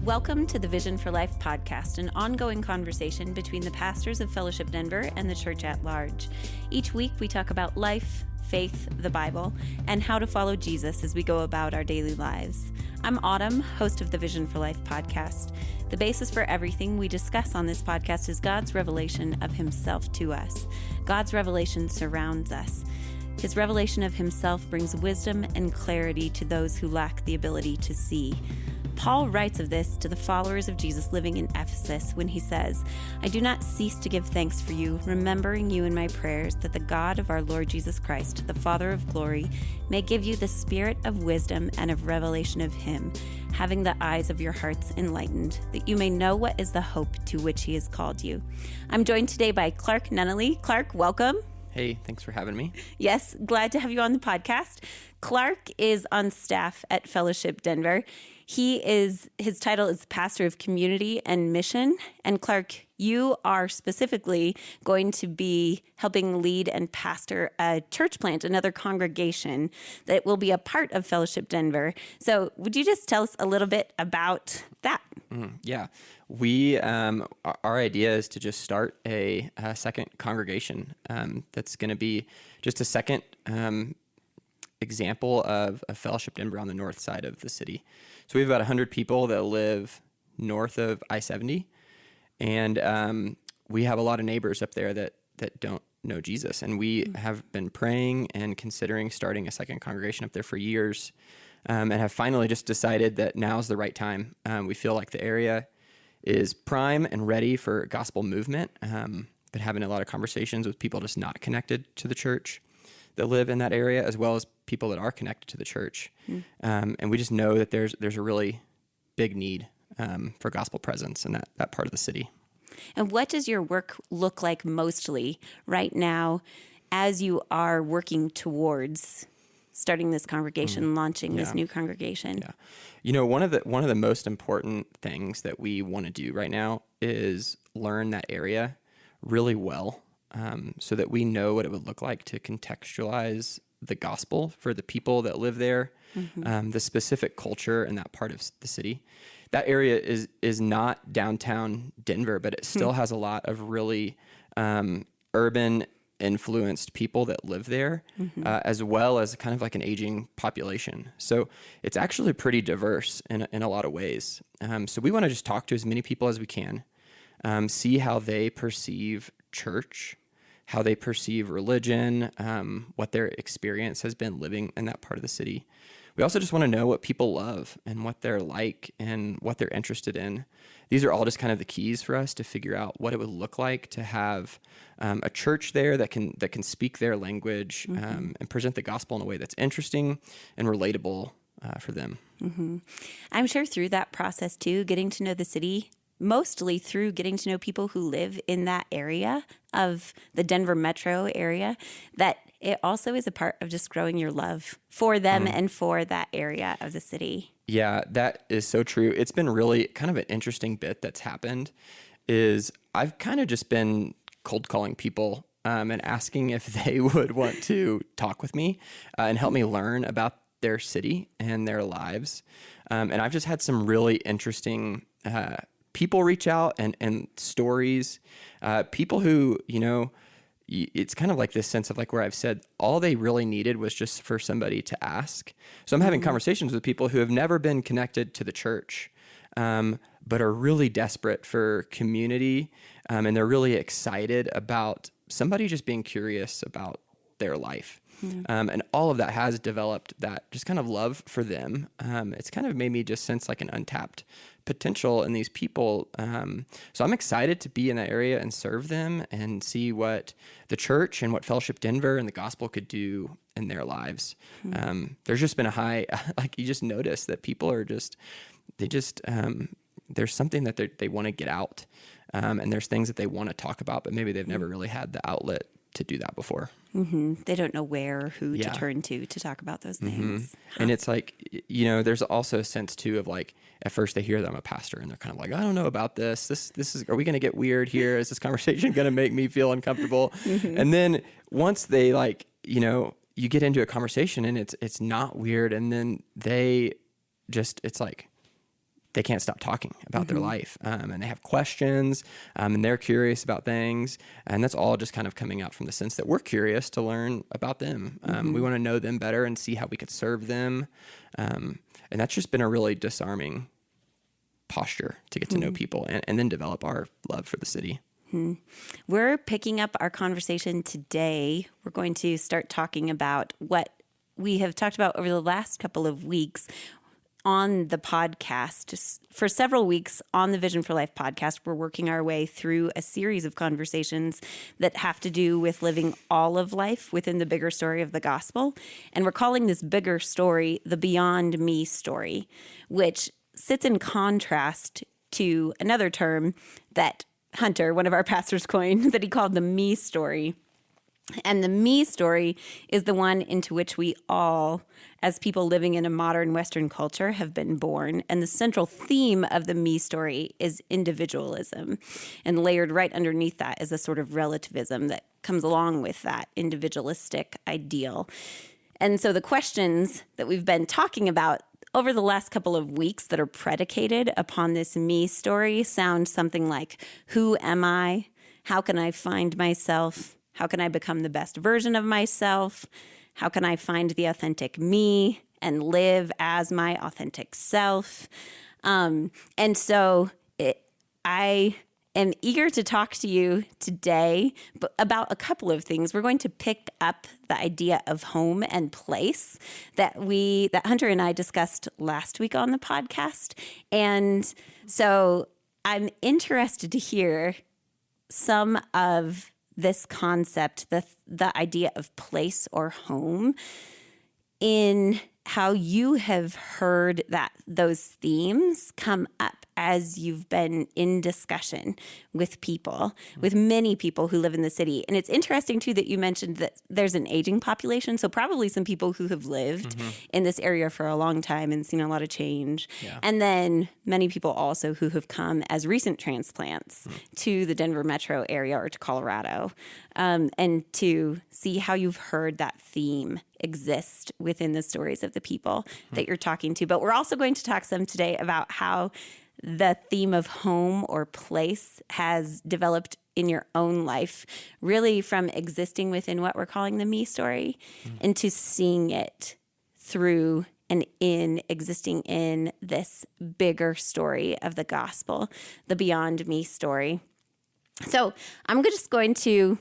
Welcome to the Vision for Life podcast, an ongoing conversation between the pastors of Fellowship Denver and the church at large. Each week, we talk about life, faith, the Bible, and how to follow Jesus as we go about our daily lives. I'm Autumn, host of the Vision for Life podcast. The basis for everything we discuss on this podcast is God's revelation of himself to us. God's revelation surrounds us. His revelation of himself brings wisdom and clarity to those who lack the ability to see. Paul writes of this to the followers of Jesus living in Ephesus when he says, "I do not cease to give thanks for you, remembering you in my prayers, that the God of our Lord Jesus Christ, the Father of glory, may give you the spirit of wisdom and of revelation of him, having the eyes of your hearts enlightened, that you may know what is the hope to which he has called you." I'm joined today by Clark Nunnally. Clark, welcome. Hey, thanks for having me. Yes, glad to have you on the podcast. Clark is on staff at Fellowship Denver. His title is Pastor of Community and Mission. And Clark, you are specifically going to be helping lead and pastor a church plant, another congregation that will be a part of Fellowship Denver. So would you just tell us a little bit about that? Yeah, we our idea is to just start a second congregation that's going to be just a second example of a Fellowship Denver on the north side of the city. So we have about 100 people that live north of I-70, and we have a lot of neighbors up there that don't know Jesus. And we have been praying and considering starting a second congregation up there for years, and have finally just decided that now's the right time. We feel like the area is prime and ready for gospel movement. Been having a lot of conversations with people just not connected to the church that live in that area, as well as people that are connected to the church. And we just know that there's a really big need for gospel presence in that part of the city. And what does your work look like mostly right now as you are working towards starting this congregation, launching this new congregation? Yeah. You know, one of the most important things that we want to do right now is learn that area really well, so that we know what it would look like to contextualize the gospel for the people that live there, the specific culture in that part of the city. That area is not downtown Denver, but it still has a lot of really urban influenced people that live there, as well as kind of like an aging population. So it's actually pretty diverse in a lot of ways. So we want to just talk to as many people as we can, see how they perceive church, how they perceive religion, what their experience has been living in that part of the city. We also just want to know what people love and what they're like and what they're interested in. These are all just kind of the keys for us to figure out what it would look like to have a church there that can speak their language, and present the gospel in a way that's interesting and relatable for them. I'm sure through that process too, getting to know the city, mostly through getting to know people who live in that area of the Denver metro area, that it also is a part of just growing your love for them and for that area of the city. Yeah, that is so true. It's been really kind of an interesting bit that's happened is I've kind of just been cold calling people and asking if they would want to talk with me and help me learn about their city and their lives. And I've just had some really interesting people reach out and stories, people who, you know, it's kind of like this sense of like where I've said all they really needed was just for somebody to ask. So I'm having conversations with people who have never been connected to the church, but are really desperate for community. And they're really excited about somebody just being curious about their life. And all of that has developed that just kind of love for them. It's kind of made me just sense like an untapped potential in these people. So I'm excited to be in that area and serve them and see what the church and what Fellowship Denver and the gospel could do in their lives. There's just been a high, like you just notice that people are just, there's something that they want to get out. And there's things that they want to talk about, but maybe they've never really had the outlet to do that before. They don't know where or who to turn to talk about those things. And it's like, you know, there's also a sense too of like, at first they hear that I'm a pastor and they're kind of like, I don't know about this. This is, are we going to get weird here? Is this conversation going to make me feel uncomfortable? And then once they like, you know, you get into a conversation and it's not weird. And then they just, it's like, they can't stop talking about their life, and they have questions, and they're curious about things. And that's all just kind of coming out from the sense that we're curious to learn about them. We want to know them better and see how we could serve them. And that's just been a really disarming posture to get to know people and then develop our love for the city. We're picking up our conversation today. We're going to start talking about what we have talked about over the last couple of weeks on the podcast. For several weeks on the Vision for Life podcast, we're working our way through a series of conversations that have to do with living all of life within the bigger story of the gospel. And we're calling this bigger story the Beyond Me story, which sits in contrast to another term that Hunter, one of our pastors, coined, that he called the me story. And the me story is the one into which we all, as people living in a modern Western culture, have been born. And the central theme of the me story is individualism. And layered right underneath that is a sort of relativism that comes along with that individualistic ideal. And so the questions that we've been talking about over the last couple of weeks that are predicated upon this me story sound something like, who am I? How can I find myself? How can I become the best version of myself? How can I find the authentic me and live as my authentic self? And so I am eager to talk to you today about a couple of things. We're going to pick up the idea of home and place that Hunter and I discussed last week on the podcast. And so I'm interested to hear some of this concept, the idea of place or home, in how you have heard that those themes come up as you've been in discussion with people, with many people who live in the city. And it's interesting, too, that you mentioned that there's an aging population. So probably some people who have lived in this area for a long time and seen a lot of change. Yeah. And then many people also who have come as recent transplants to the Denver metro area or to Colorado, and to see how you've heard that theme exist within the stories of the people that you're talking to. But we're also going to talk some today about how the theme of home or place has developed in your own life, really from existing within what we're calling the me story into seeing it through and in existing in this bigger story of the gospel, the Beyond Me story. So I'm just going to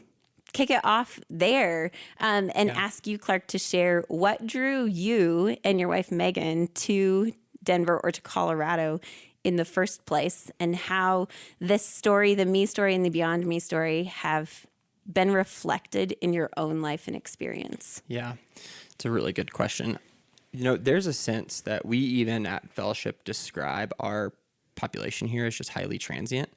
kick it off there and ask you, Clark, to share what drew you and your wife, Megan, to Denver or to Colorado in the first place, and how this story, the me story and the Beyond Me story, have been reflected in your own life and experience. Yeah, it's a really good question. You know, there's a sense that we even at Fellowship describe our population here as just highly transient,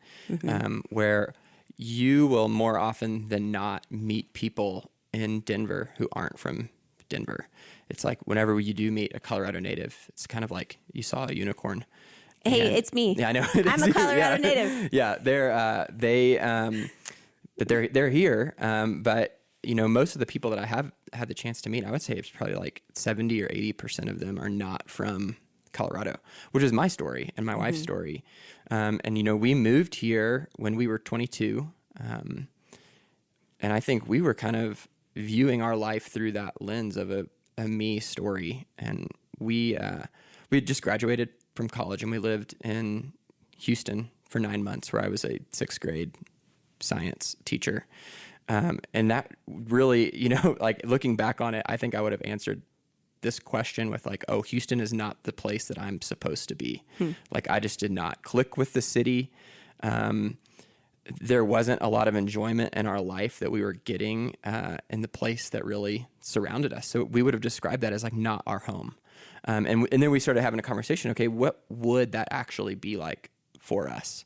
where you will more often than not meet people in Denver who aren't from Denver. It's like whenever you do meet a Colorado native, it's kind of like you saw a unicorn. Hey, it's me. Yeah, I know. I'm a Colorado native. Yeah, but they're here. But you know, most of the people that I have had the chance to meet, I would say it's probably like 70 or 80% of them are not from Colorado, which is my story and my wife's story. And you know, we moved here when we were 22, and I think we were kind of viewing our life through that lens of a me story. And we had just graduated from college, and we lived in Houston for 9 months, where I was a 6th grade science teacher. And that really, you know, like looking back on it, I think I would have answered this question with like, oh, Houston is not the place that I'm supposed to be. Like, I just did not click with the city. There wasn't a lot of enjoyment in our life that we were getting in the place that really surrounded us. So we would have described that as like not our home. And then we started having a conversation. Okay, what would that actually be like for us?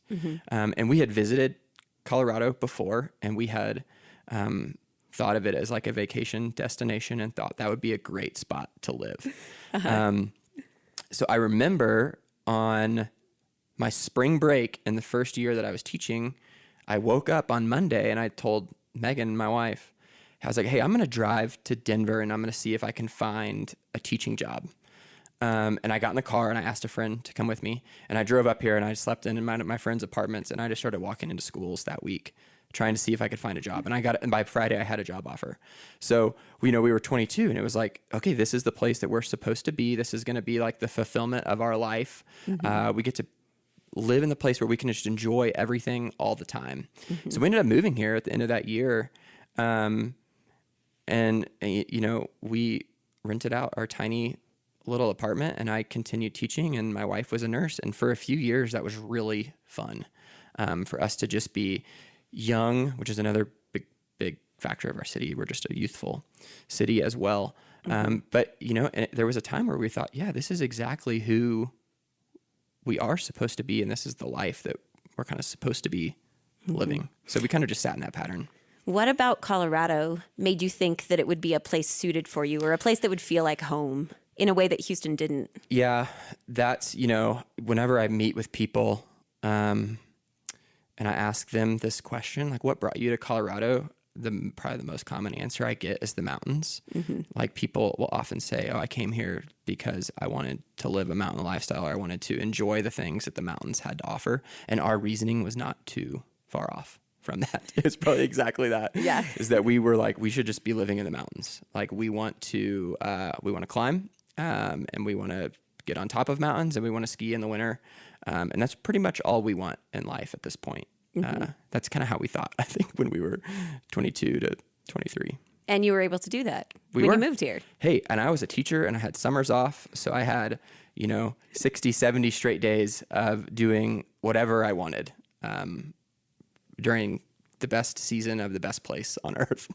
And we had visited Colorado before, and we had thought of it as like a vacation destination and thought that would be a great spot to live. So I remember on my spring break in the first year that I was teaching, I woke up on Monday and I told Megan, my wife, I was like, hey, I'm going to drive to Denver and I'm going to see if I can find a teaching job. And I got in the car and I asked a friend to come with me, and I drove up here and I slept in my friend's apartments, and I just started walking into schools that week, trying to see if I could find a job. And by Friday I had a job offer. So we were 22, and it was like, okay, this is the place that we're supposed to be. This is going to be like the fulfillment of our life. We get to live in the place where we can just enjoy everything all the time. So we ended up moving here at the end of that year. And we rented out our tiny little apartment, and I continued teaching, and my wife was a nurse. And for a few years, that was really fun, for us to just be young, which is another big factor of our city. We're just a youthful city as well. But and there was a time where we thought, yeah, this is exactly who we are supposed to be. And this is the life that we're kind of supposed to be living. So we kind of just sat in that pattern. What about Colorado made you think that it would be a place suited for you, or a place that would feel like home in a way that Houston didn't? Yeah, that's, whenever I meet with people, and I ask them this question, like, what brought you to Colorado? Probably the most common answer I get is the mountains. Like, people will often say, oh, I came here because I wanted to live a mountain lifestyle, or I wanted to enjoy the things that the mountains had to offer. And our reasoning was not too far off from that. It's probably exactly that. Yeah. Is that we were like, we should just be living in the mountains. Like, we want to climb, and we want to get on top of mountains, and we want to ski in the winter. And that's pretty much all we want in life at this point. That's kind of how we thought, I think, when we were 22 to 23. And you were able to do that when you moved here. Hey, and I was a teacher, and I had summers off. So I had, 60, 70 straight days of doing whatever I wanted, during the best season of the best place on earth.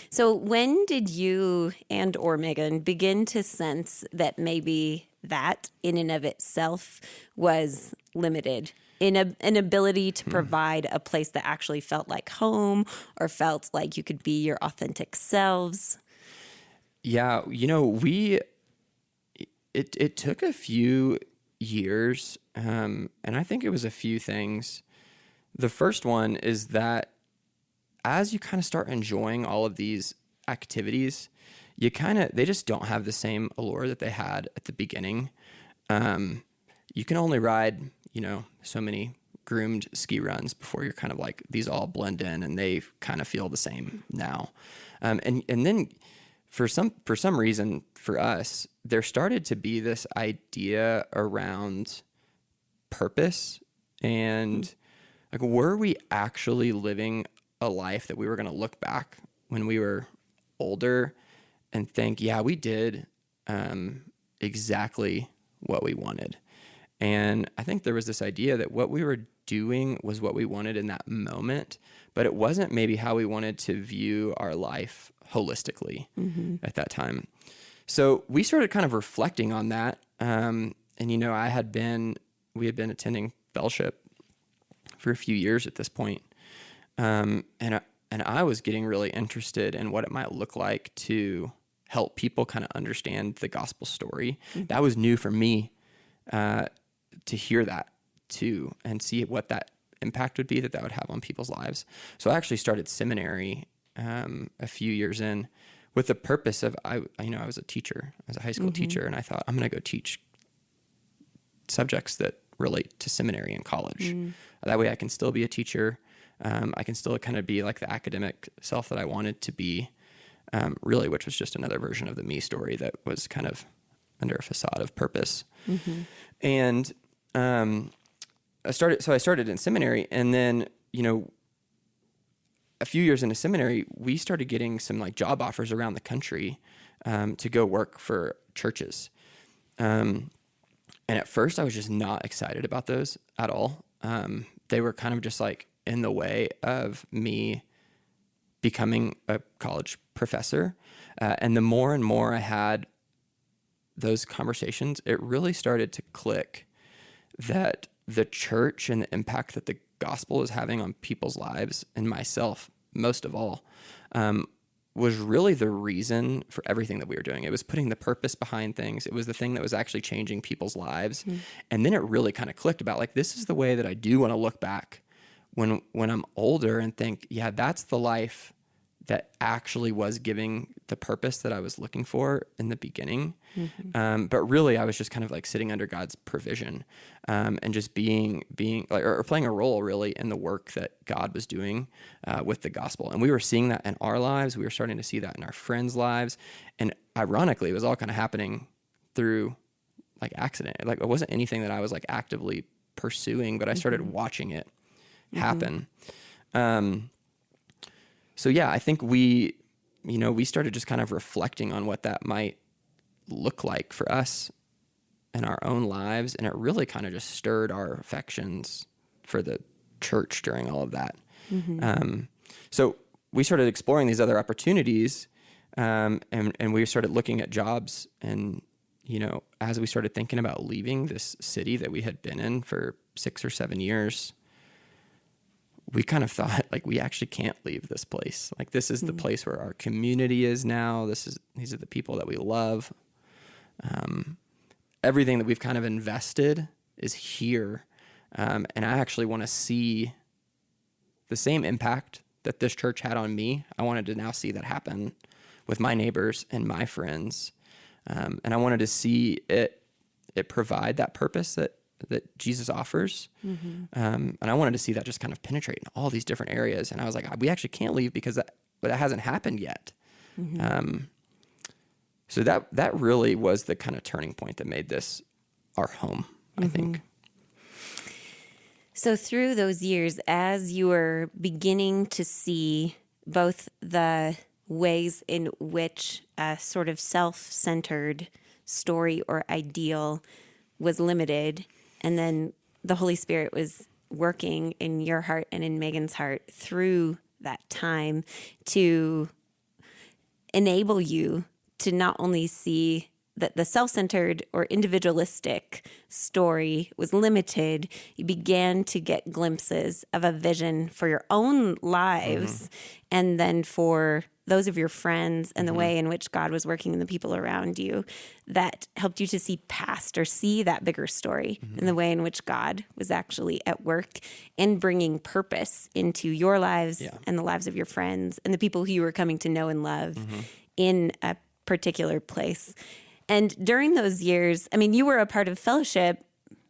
So when did you or Megan begin to sense that maybe that in and of itself was limited in an ability to provide a place that actually felt like home, or felt like you could be your authentic selves? Yeah, it took a few years, and I think it was a few things. The first one is that as you kind of start enjoying all of these activities, they just don't have the same allure that they had at the beginning. You can only ride, so many groomed ski runs before you're kind of like, these all blend in and they kind of feel the same now. And then for some reason for us, there started to be this idea around purpose, and like, were we actually living a life that we were going to look back when we were older and think, yeah, we did exactly what we wanted. And I think there was this idea that what we were doing was what we wanted in that moment, but it wasn't maybe how we wanted to view our life holistically at that time. So we started kind of reflecting on that. And, we had been attending fellowship for a few years at this point. And I was getting really interested in what it might look like to help people kind of understand the gospel story. That was new for me, to hear that too, and see what that impact would be that would have on people's lives. So I actually started seminary a few years in, with the purpose of, I was a teacher, I was a high school teacher, and I thought, I'm going to go teach subjects that relate to seminary and college. That way I can still be a teacher. I can still kind of be like the academic self that I wanted to be, really, which was just another version of the me story that was kind of under a facade of purpose. And I started in seminary, and then, a few years into seminary, we started getting some like job offers around the country, to go work for churches. And at first I was just not excited about those at all. They were kind of just like in the way of me becoming a college professor. And the more and more I had those conversations, it really started to click that the church and the impact that the gospel is having on people's lives, and myself most of all, was really the reason for everything that we were doing. It was putting the purpose behind things. It was the thing that was actually changing people's lives. And then it really kind of clicked about like, this is the way that I do want to look back when I'm older and think, yeah, that's the life that actually was giving the purpose that I was looking for in the beginning. But really I was just kind of like sitting under God's provision, and just being like, or playing a role really in the work that God was doing, with the gospel. And we were seeing that in our lives. We were starting to see that in our friends' lives. And ironically, it was all kind of happening through like accident. Like it wasn't anything that I was like actively pursuing, but I started watching it happen. So yeah, I think we started just kind of reflecting on what that might look like for us in our own lives. And it really kind of just stirred our affections for the church during all of that. So we started exploring these other opportunities, and we started looking at jobs. And, as we started thinking about leaving this city that we had been in for 6 or 7 years, we kind of thought like, we actually can't leave this place. Like this is the place where our community is now. These are the people that we love. Everything that we've kind of invested is here. And I actually want to see the same impact that this church had on me. I wanted to now see that happen with my neighbors and my friends. And I wanted to see it provide that purpose that Jesus offers. And I wanted to see that just kind of penetrate in all these different areas. And I was like, we actually can't leave because that hasn't happened yet. So that really was the kind of turning point that made this our home, I think. So through those years, as you were beginning to see both the ways in which a sort of self-centered story or ideal was limited, and then the Holy Spirit was working in your heart and in Megan's heart through that time to enable you to not only see that the self-centered or individualistic story was limited, you began to get glimpses of a vision for your own lives, and then for those of your friends, and the way in which God was working in the people around you that helped you to see past or see that bigger story, in the way in which God was actually at work in bringing purpose into your lives and the lives of your friends and the people who you were coming to know and love in a particular place. And during those years, I mean, you were a part of fellowship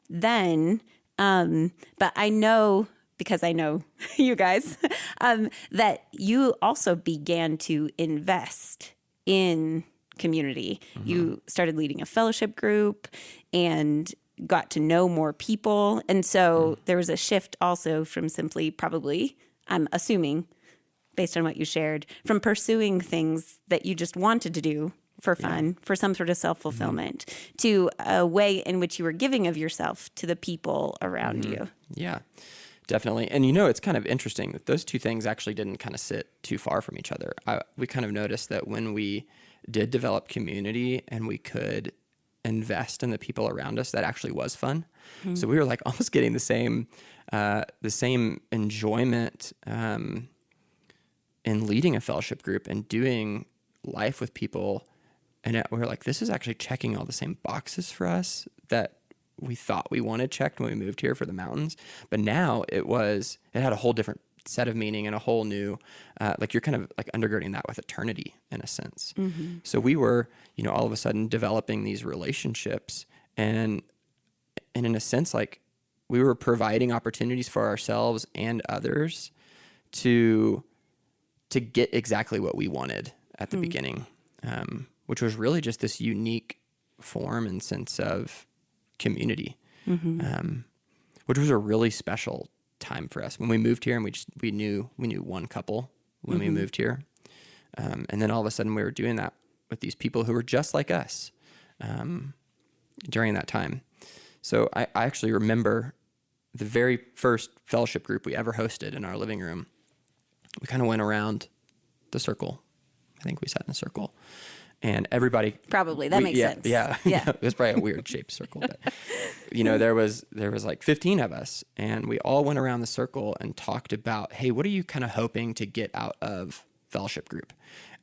then, but I know, because I know you guys, that you also began to invest in community. You started leading a fellowship group and got to know more people. And so there was a shift also from simply, probably, I'm assuming, based on what you shared, from pursuing things that you just wanted to do for fun, for some sort of self-fulfillment, to a way in which you were giving of yourself to the people around you. Yeah, definitely. And it's kind of interesting that those two things actually didn't kind of sit too far from each other. We kind of noticed that when we did develop community and we could invest in the people around us, that actually was fun. So we were like almost getting the same enjoyment in leading a fellowship group and doing life with people. And we were like, this is actually checking all the same boxes for us that we thought we wanted checked when we moved here for the mountains. But now it had a whole different set of meaning and a whole new, like you're kind of like undergirding that with eternity in a sense. So we were, all of a sudden developing these relationships, and in a sense, like we were providing opportunities for ourselves and others to get exactly what we wanted at the beginning, which was really just this unique form and sense of community, which was a really special time for us when we moved here. And we knew one couple when we moved here, and then all of a sudden we were doing that with these people who were just like us during that time. So I actually remember the very first fellowship group we ever hosted in our living room. We kind of went around the circle. I think we sat in a circle, and everybody probably that makes sense. Yeah. It was probably a weird shaped circle, but there was like 15 of us, and we all went around the circle and talked about, hey, what are you kind of hoping to get out of fellowship group?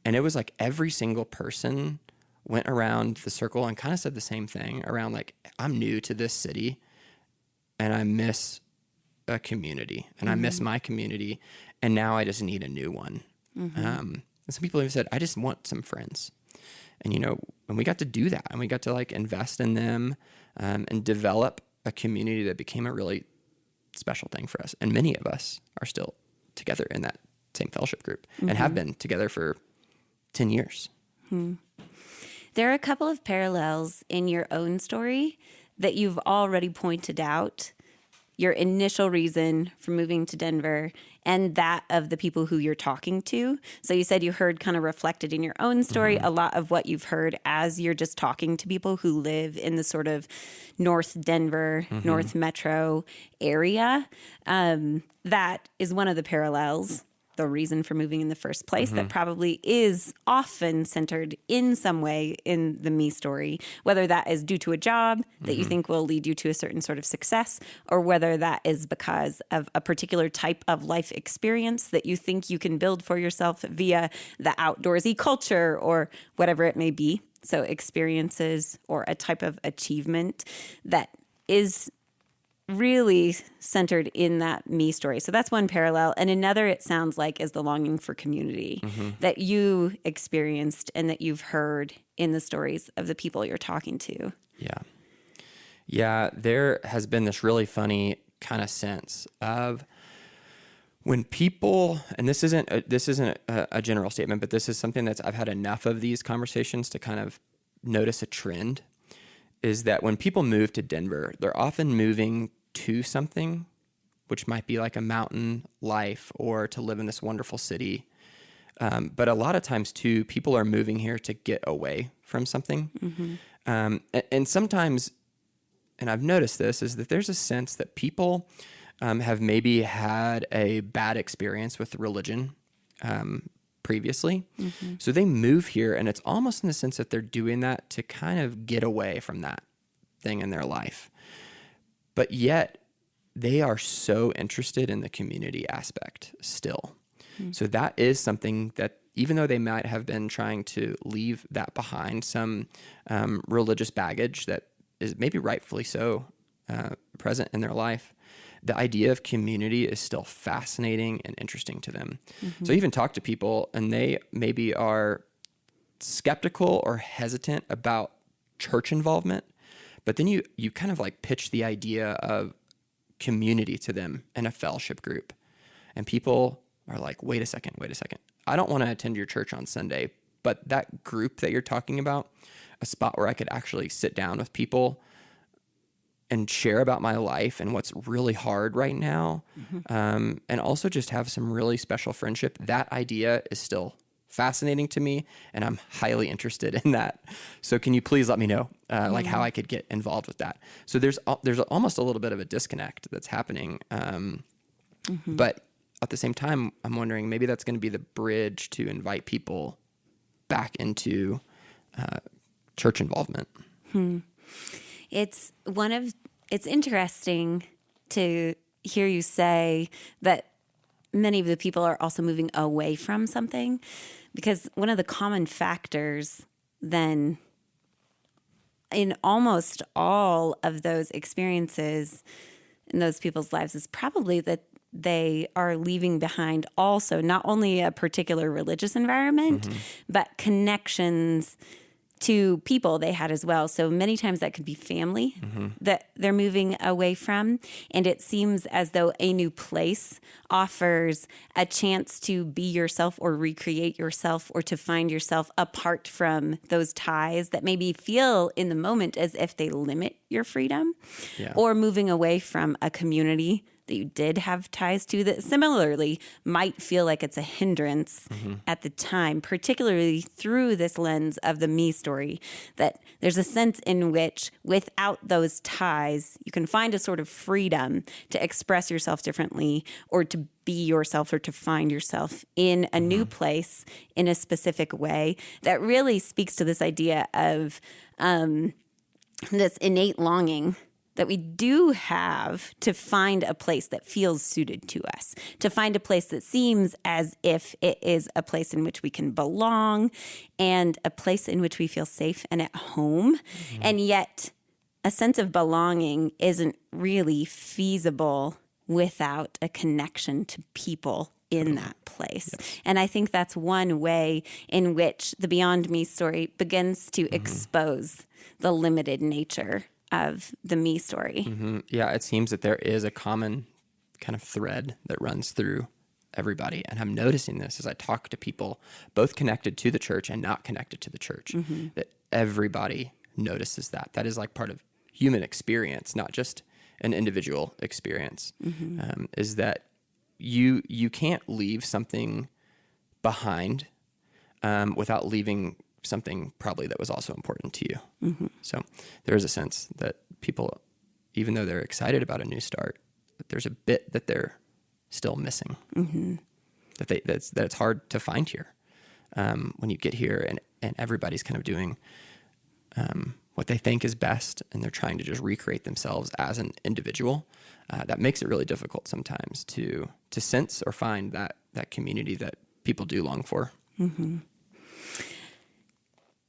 And it was like every single person went around the circle and kind of said the same thing around like, I'm new to this city and I miss a community, and I miss my community, and now I just need a new one. Some people have said, I just want some friends. And, and we got to do that, and we got to like invest in them and develop a community that became a really special thing for us. And many of us are still together in that same fellowship group and have been together for 10 years. There are a couple of parallels in your own story that you've already pointed out. Your initial reason for moving to Denver and that of the people who you're talking to. So you said you heard kind of reflected in your own story a lot of what you've heard as you're just talking to people who live in the sort of North Denver, North Metro area. That is one of the parallels, the reason for moving in the first place, that probably is often centered in some way in the me story, whether that is due to a job that you think will lead you to a certain sort of success, or whether that is because of a particular type of life experience that you think you can build for yourself via the outdoorsy culture or whatever it may be. So experiences or a type of achievement that is really centered in that me story. So that's one parallel. And another, it sounds like, is the longing for community that you experienced and that you've heard in the stories of the people you're talking to. Yeah, there has been this really funny kind of sense of when people, and this isn't a general statement, but this is something I've had enough of these conversations to kind of notice a trend, is that when people move to Denver, they're often moving to something, which might be like a mountain life or to live in this wonderful city. But a lot of times too, people are moving here to get away from something. And sometimes, and I've noticed this, is that there's a sense that people have maybe had a bad experience with religion previously. So they move here, and it's almost in the sense that they're doing that to kind of get away from that thing in their life. But yet they are so interested in the community aspect still. So that is something that, even though they might have been trying to leave that behind, some religious baggage that is maybe rightfully so present in their life, the idea of community is still fascinating and interesting to them. So I even talk to people, and they maybe are skeptical or hesitant about church involvement, but then you kind of like pitch the idea of community to them in a fellowship group, and people are like, wait a second. I don't want to attend your church on Sunday, but that group that you're talking about, a spot where I could actually sit down with people and share about my life and what's really hard right now, and also just have some really special friendship. That idea is still fascinating to me, and I'm highly interested in that. So can you please let me know like how I could get involved with that? So there's almost a little bit of a disconnect that's happening. But at the same time, I'm wondering, maybe that's going to be the bridge to invite people back into church involvement. It's interesting to hear you say that many of the people are also moving away from something, because one of the common factors then in almost all of those experiences in those people's lives is probably that they are leaving behind also not only a particular religious environment, but connections to people they had as well. So many times that could be family that they're moving away from. And it seems as though a new place offers a chance to be yourself or recreate yourself or to find yourself apart from those ties that maybe feel in the moment as if they limit your freedom, or moving away from a community that you did have ties to that similarly might feel like it's a hindrance at the time, particularly through this lens of the me story, that there's a sense in which without those ties, you can find a sort of freedom to express yourself differently or to be yourself or to find yourself in a new place in a specific way that really speaks to this idea of this innate longing that we do have to find a place that feels suited to us, to find a place that seems as if it is a place in which we can belong and a place in which we feel safe and at home. And yet a sense of belonging isn't really feasible without a connection to people in that place. Yes. And I think that's one way in which the Beyond Me story begins to expose the limited nature of the me story. Yeah, it seems that there is a common kind of thread that runs through everybody. And I'm noticing this as I talk to people, both connected to the church and not connected to the church, that everybody notices that. That is like part of human experience, not just an individual experience, is that you can't leave something behind without leaving something probably that was also important to you. So there is a sense that people, even though they're excited about a new start, there's a bit that they're still missing, that it's hard to find here when you get here and everybody's kind of doing what they think is best, and they're trying to just recreate themselves as an individual. That makes it really difficult sometimes to sense or find that community that people do long for.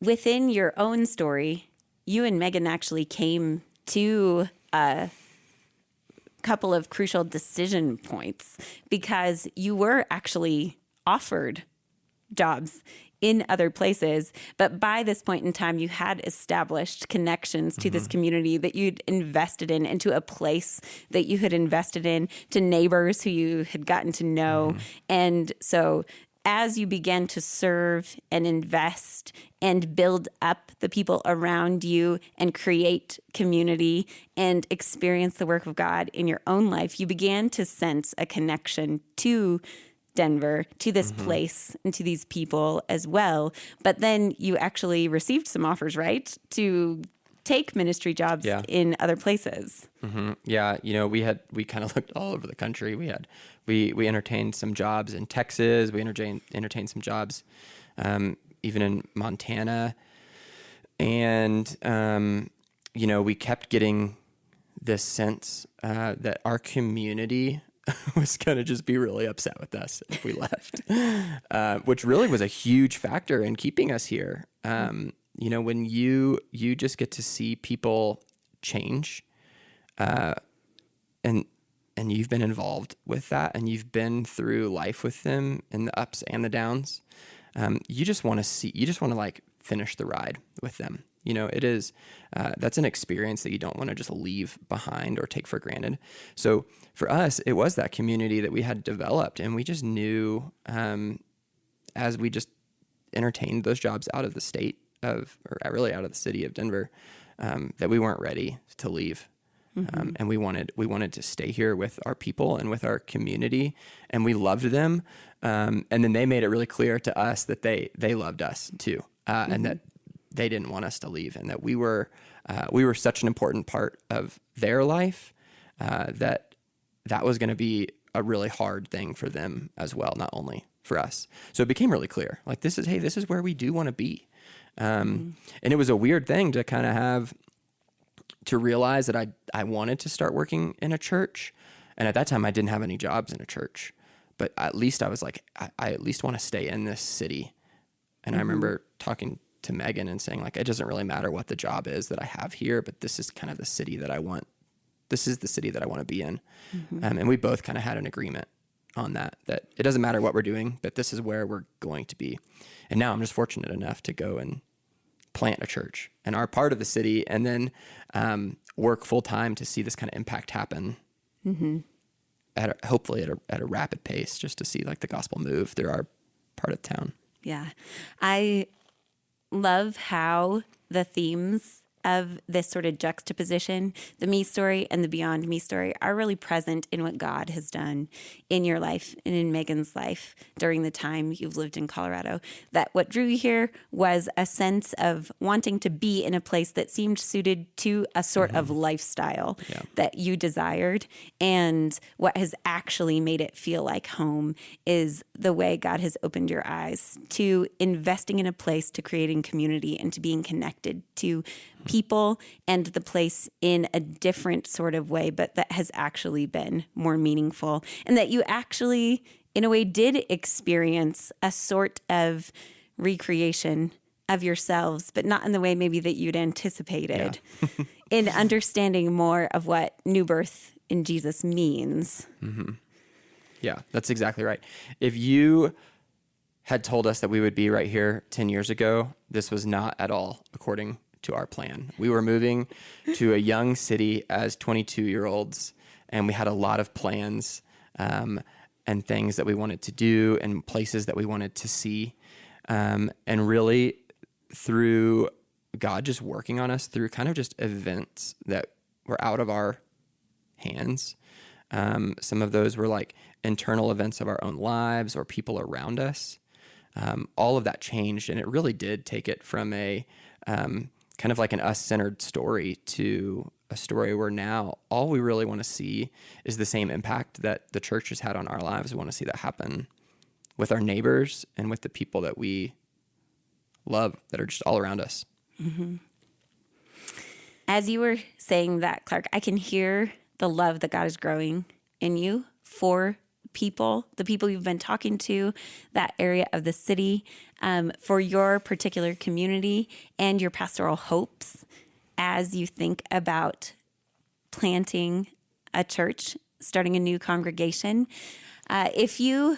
Within your own story, you and Megan actually came to a couple of crucial decision points because you were actually offered jobs in other places, but by this point in time, you had established connections to this community that you'd invested in, and to a place that you had invested in, to neighbors who you had gotten to know. And so as you began to serve and invest and build up the people around you and create community and experience the work of God in your own life, you began to sense a connection to Denver, to this place, and to these people as well. But then you actually received some offers, right, to take ministry jobs in other places. Yeah, we kind of looked all over the country. We entertained some jobs in Texas. We entertained some jobs even in Montana. And, we kept getting this sense that our community was going to just be really upset with us if we left, which really was a huge factor in keeping us here. When you just get to see people change, and you've been involved with that, and you've been through life with them in the ups and the downs, you just want to like finish the ride with them. It is, that's an experience that you don't want to just leave behind or take for granted. So for us, it was that community that we had developed, and we just knew, as we just entertained those jobs out of the state or really out of the city of Denver, that we weren't ready to leave. And we wanted to stay here with our people and with our community, and we loved them. And then they made it really clear to us that they loved us too, and that they didn't want us to leave, and that we were such an important part of their life, that was going to be a really hard thing for them as well, not only for us. So it became really clear, like, this is where we do want to be. And it was a weird thing to kind of have to realize that I wanted to start working in a church. And at that time I didn't have any jobs in a church, but at least I was like, I at least want to stay in this city. And I remember talking to Megan and saying, like, it doesn't really matter what the job is that I have here, but this is kind of the city that I want. This is the city that I want to be in. And we both kind of had an agreement on that it doesn't matter what we're doing, but this is where we're going to be. And now I'm just fortunate enough to go and plant a church and are part of the city, and then work full time to see this kind of impact happen, hopefully at a rapid pace, just to see like the gospel move through our part of town. Yeah. I love how the themes of this sort of juxtaposition, the me story and the beyond me story, are really present in what God has done in your life and in Megan's life during the time you've lived in Colorado. That what drew you here was a sense of wanting to be in a place that seemed suited to a sort of lifestyle that you desired. And what has actually made it feel like home is the way God has opened your eyes to investing in a place, to creating community, and to being connected to people and the place in a different sort of way, but that has actually been more meaningful. And that you actually, in a way, did experience a sort of recreation of yourselves, but not in the way maybe that you'd anticipated, in understanding more of what new birth in Jesus means. Yeah, that's exactly right. If you had told us that we would be right here 10 years ago, this was not at all according to our plan. We were moving to a young city as 22-year-olds, and we had a lot of plans and things that we wanted to do and places that we wanted to see. And really, through God just working on us through kind of just events that were out of our hands. Some of those were like internal events of our own lives or people around us. All of that changed, and it really did take it from a kind of like an us-centered story to a story where now all we really want to see is the same impact that the church has had on our lives. We want to see that happen with our neighbors and with the people that we love that are just all around us. Mm-hmm. As you were saying that, Clark, I can hear the love that God is growing in you for people, the people you've been talking to, that area of the city, for your particular community and your pastoral hopes as you think about planting a church, starting a new congregation. If you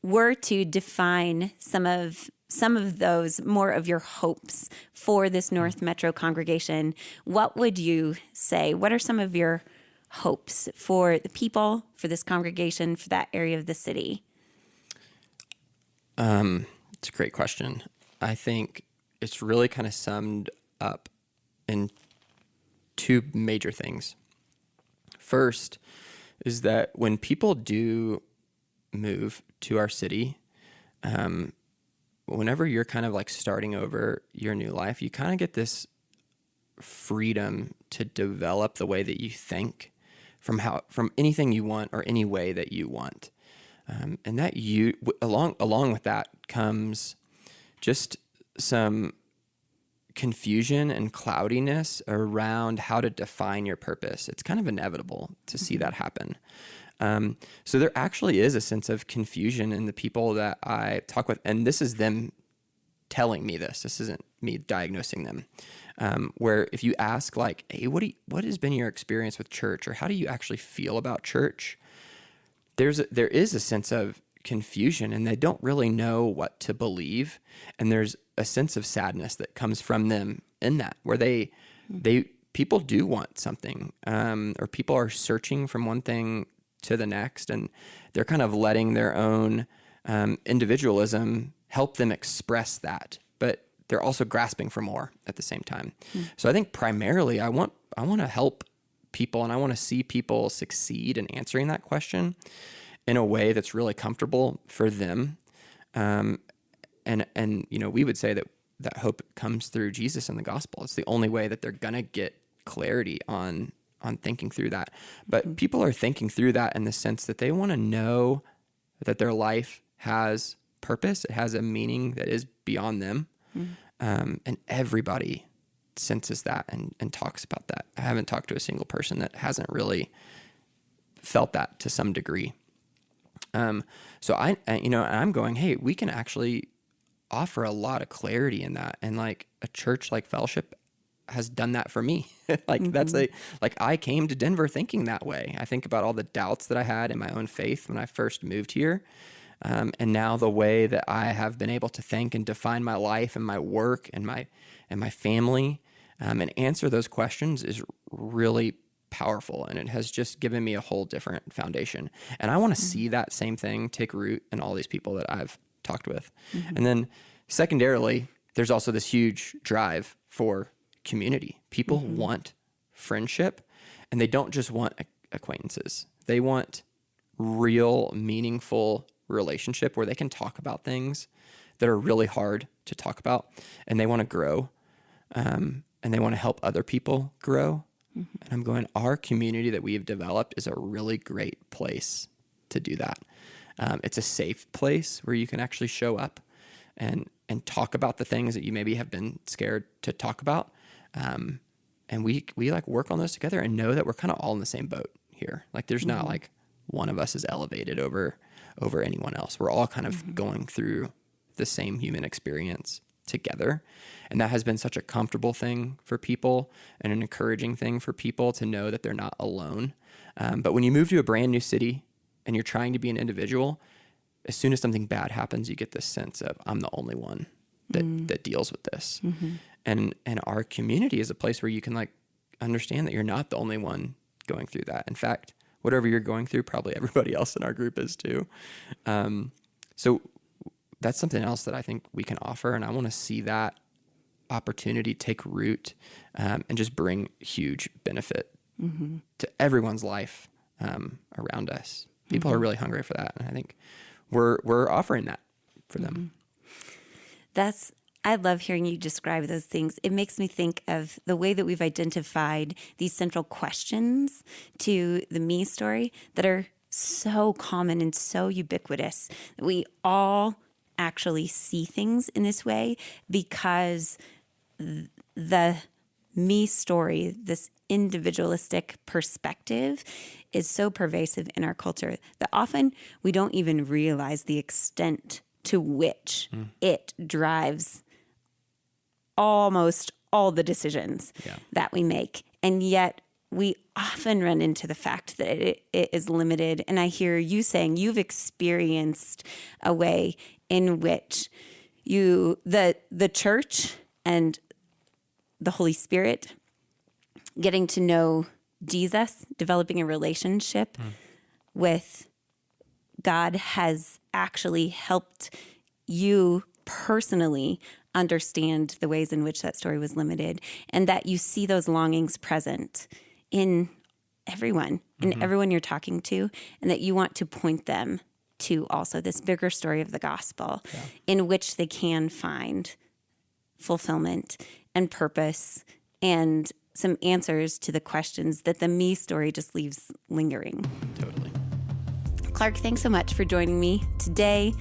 were to define some of those, more of your hopes for this North Metro congregation, what would you say? What are some of your hopes for the people, for this congregation, for that area of the city? It's a great question. I think it's really kind of summed up in two major things. First is that when people do move to our city, whenever you're kind of like starting over your new life, you kind of get this freedom to develop the way that you think from anything you want or any way that you want. And that along with that comes just some confusion and cloudiness around how to define your purpose. It's kind of inevitable to see that happen. So there actually is a sense of confusion in the people that I talk with, and this is them telling me this. This isn't me diagnosing them. Where if you ask like, hey, what has been your experience with church, or how do you actually feel about church? There is a sense of confusion, and they don't really know what to believe. And there's a sense of sadness that comes from them in that, where people do want something, or people are searching from one thing to the next, and they're kind of letting their own individualism help them express that, but they're also grasping for more at the same time. So I think primarily I want to help people, and I want to see people succeed in answering that question in a way that's really comfortable for them. And we would say that hope comes through Jesus and the gospel. It's the only way that they're going to get clarity on thinking through that. But people are thinking through that in the sense that they want to know that their life has purpose. It has a meaning that is beyond them. And everybody senses that and talks about that. I haven't talked to a single person that hasn't really felt that to some degree. So I'm going, hey, we can actually offer a lot of clarity in that. And like a church like Fellowship has done that for me. I came to Denver thinking that way. I think about all the doubts that I had in my own faith when I first moved here. And now the way that I have been able to think and define my life and my work and my family, and answer those questions is really powerful. And it has just given me a whole different foundation. And I want to see that same thing take root in all these people that I've talked with. And then secondarily, there's also this huge drive for community. People want friendship, and they don't just want acquaintances. They want real, meaningful relationship where they can talk about things that are really hard to talk about, and they want to grow, and they want to help other people grow. And I'm going, our community that we have developed is a really great place to do that. It's a safe place where you can actually show up and talk about the things that you maybe have been scared to talk about. And we like work on those together and know that we're kind of all in the same boat here. Like there's not like one of us is elevated over anyone else. We're all kind of going through the same human experience together. And that has been such a comfortable thing for people and an encouraging thing for people to know that they're not alone. But when you move to a brand new city, and you're trying to be an individual, as soon as something bad happens, you get this sense of, I'm the only one that deals with this. And our community is a place where you can like understand that you're not the only one going through that. In fact, whatever you're going through, probably everybody else in our group is too. So that's something else that I think we can offer. And I want to see that opportunity take root and just bring huge benefit to everyone's life around us. People are really hungry for that. And I think we're offering that for them. I love hearing you describe those things. It makes me think of the way that we've identified these central questions to the me story that are so common and so ubiquitous. We all actually see things in this way because the me story, this individualistic perspective, is so pervasive in our culture that often we don't even realize the extent to which it drives almost all the decisions that we make. And yet we often run into the fact that it is limited. And I hear you saying you've experienced a way in which the church and the Holy Spirit, getting to know Jesus, developing a relationship with God, has actually helped you personally understand the ways in which that story was limited, and that you see those longings present in everyone, in everyone you're talking to, and that you want to point them to also this bigger story of the gospel in which they can find fulfillment and purpose and some answers to the questions that the me story just leaves lingering. Totally. Clark, thanks so much for joining me today.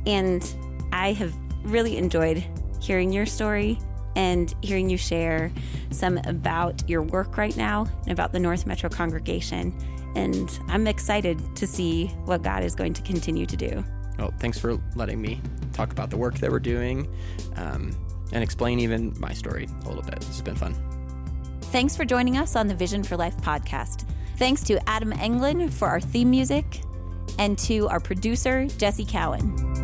And I have really enjoyed hearing your story and hearing you share some about your work right now and about the North Metro congregation. And I'm excited to see what God is going to continue to do. Well, thanks for letting me talk about the work that we're doing and explain even my story a little bit. This has been fun. Thanks for joining us on the Vision for Life podcast. Thanks to Adam Englund for our theme music and to our producer, Jesse Cowan.